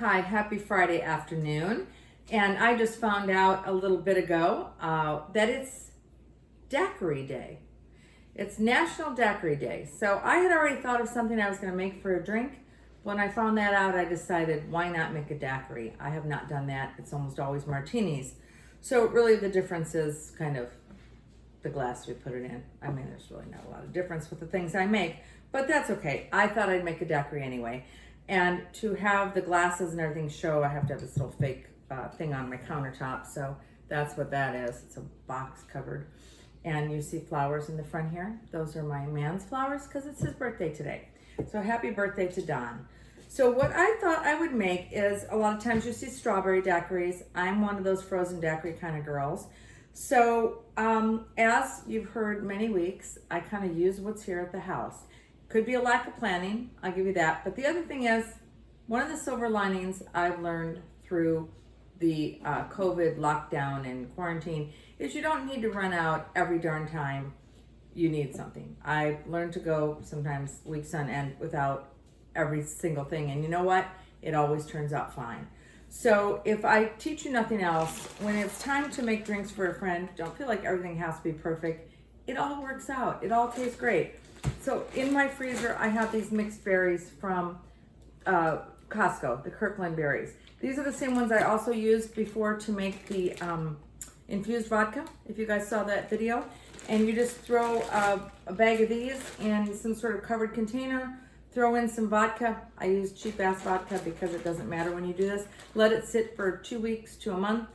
Hi, happy Friday afternoon. And I just found out a little bit ago that it's Daiquiri Day. It's National Daiquiri Day. So I had already thought of something I was going to make for a drink. When I found that out, I decided, why not make a daiquiri? I have not done that. It's almost always martinis. So really the difference is kind of the glass we put it in. I mean, there's really not a lot of difference with the things I make, but that's okay. I thought I'd make a daiquiri anyway. And to have the glasses and everything show, I have to have this little fake thing on my countertop. So that's what that is. It's a box covered. And you see flowers in the front here. Those are my man's flowers because it's his birthday today. So happy birthday to Don. So what I thought I would make is, a lot of times you see strawberry daiquiris. I'm one of those frozen daiquiri kind of girls. So as you've heard many weeks, I kind of use what's here at the house. Could be a lack of planning, I'll give you that. But the other thing is, one of the silver linings I've learned through the COVID lockdown and quarantine is you don't need to run out every darn time you need something. I've learned to go sometimes weeks on end without every single thing. And you know what? It always turns out fine. So if I teach you nothing else, when it's time to make drinks for a friend, don't feel like everything has to be perfect. It all works out. It all tastes great. So in my freezer, I have these mixed berries from Costco, the Kirkland berries. These are the same ones I also used before to make the infused vodka, if you guys saw that video. And you just throw a bag of these in some sort of covered container, throw in some vodka. I use cheap ass vodka because it doesn't matter when you do this. Let it sit for 2 weeks to a month.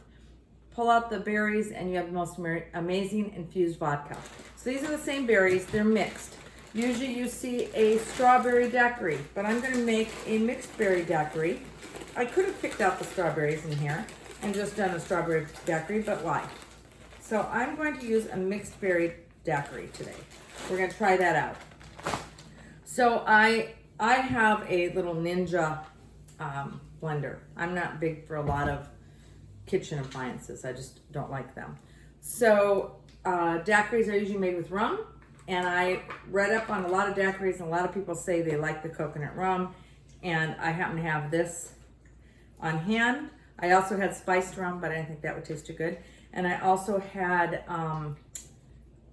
Pull out the berries and you have the most amazing infused vodka. So these are the same berries, they're mixed. Usually you see a strawberry daiquiri, but I'm gonna make a mixed berry daiquiri. I could have picked out the strawberries in here and just done a strawberry daiquiri, but why? So I'm going to use a mixed berry daiquiri today. We're gonna try that out. So I have a little Ninja blender. I'm not big for a lot of kitchen appliances. I just don't like them. So daiquiris are usually made with rum. And I read up on a lot of daiquiris, and a lot of people say they like the coconut rum. And I happen to have this on hand. I also had spiced rum, but I didn't think that would taste too good. And I also had,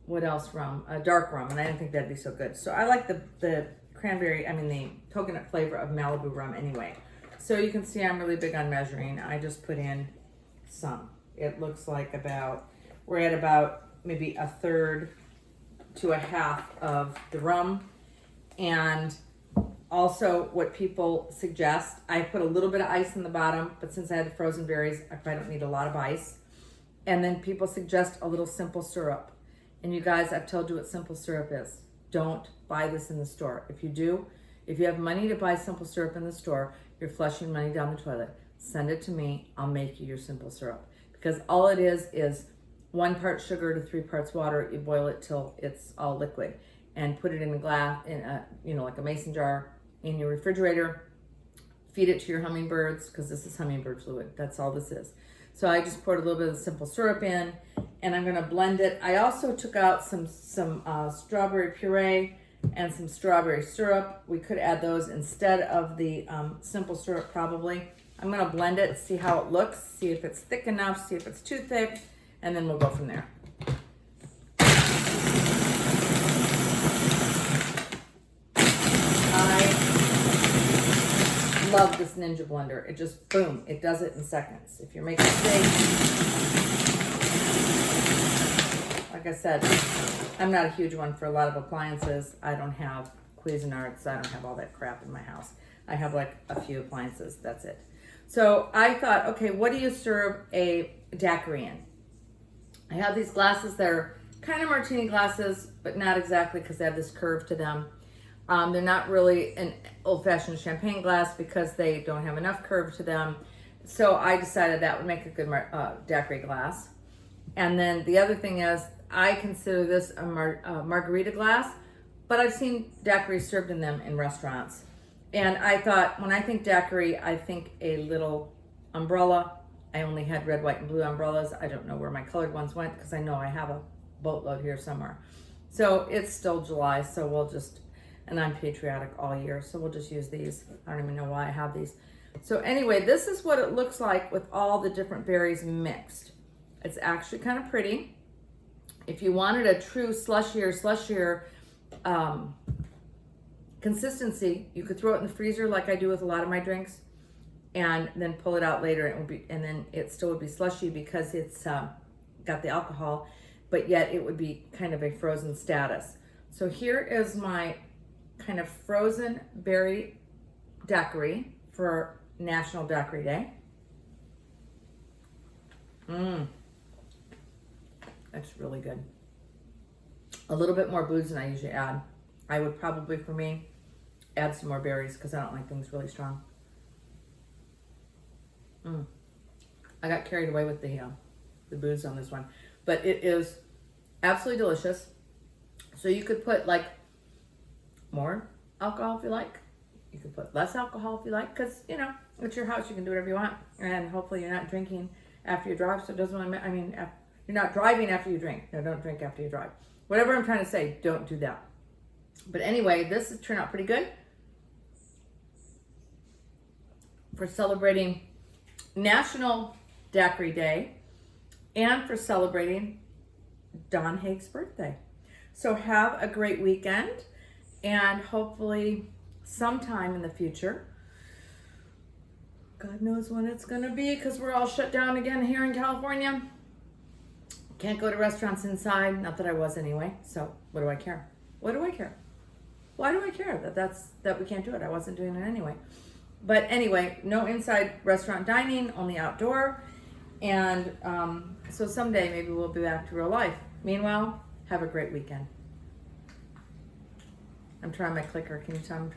what else rum? Dark rum, and I didn't think that'd be so good. So I like the coconut flavor of Malibu rum anyway. So you can see I'm really big on measuring. I just put in some. It looks like we're at about maybe a third to a half of the rum. And also what people suggest, I put a little bit of ice in the bottom, but since I had the frozen berries, I probably don't need a lot of ice. And then people suggest a little simple syrup. And you guys, I've told you what simple syrup is. Don't buy this in the store. If you do, if you have money to buy simple syrup in the store, you're flushing money down the toilet. Send it to me, I'll make you your simple syrup. Because all it is 1 part sugar to 3 parts water. You boil it till it's all liquid and put it in a glass, like a mason jar in your refrigerator. Feed it to your hummingbirds, because this is hummingbird fluid. That's all this is. So I just poured a little bit of simple syrup in, and I'm gonna blend it. I also took out some strawberry puree and some strawberry syrup. We could add those instead of the simple syrup probably. I'm gonna blend it, see how it looks, see if it's thick enough, see if it's too thick, and then we'll go from there. I love this Ninja blender. It just, boom, it does it in seconds. If you're making steak, like I said, I'm not a huge one for a lot of appliances. I don't have Cuisinarts. I don't have all that crap in my house. I have like a few appliances, that's it. So I thought, okay, what do you serve a daiquiri in? I have these glasses that are kind of martini glasses, but not exactly, because they have this curve to them. They're not really an old-fashioned champagne glass because they don't have enough curve to them. So I decided that would make a good daiquiri glass. And then the other thing is, I consider this a margarita glass, but I've seen daiquiris served in them in restaurants. And I thought, when I think daiquiri, I think a little umbrella. I only had red, white, and blue umbrellas. I don't know where my colored ones went, because I know I have a boatload here somewhere. So it's still July, so we'll just, and I'm patriotic all year, so we'll just use these. I don't even know why I have these. So anyway, this is what it looks like with all the different berries mixed. It's actually kind of pretty. If you wanted a true slushier consistency, you could throw it in the freezer like I do with a lot of my drinks, and then pull it out later. And then it still would be slushy because it's got the alcohol, but yet it would be kind of a frozen status. So here is my kind of frozen berry daiquiri for National Daiquiri Day. That's really good. A little bit more booze than I usually add. I would probably, for me, add some more berries because I don't like things really strong. I got carried away with the booze on this one, but it is absolutely delicious. So you could put like more alcohol if you like. You could put less alcohol if you like, because you know it's your house. You can do whatever you want, and hopefully you're not drinking after you drive. So it doesn't really. You're not driving after you drink. No, don't drink after you drive. Whatever I'm trying to say, don't do that. But anyway, this has turned out pretty good for celebrating National Daiquiri Day and for celebrating Don Haig's birthday. So have a great weekend, and hopefully sometime in the future, God knows when it's going to be because we're all shut down again here in California. Can't go to restaurants inside, not that I was anyway, so what do I care? What do I care? Why do I care that we can't do it? I wasn't doing it anyway. But anyway, no inside restaurant dining, only outdoor. And so someday maybe we'll be back to real life. Meanwhile, have a great weekend. I'm trying my clicker. Can you tell me?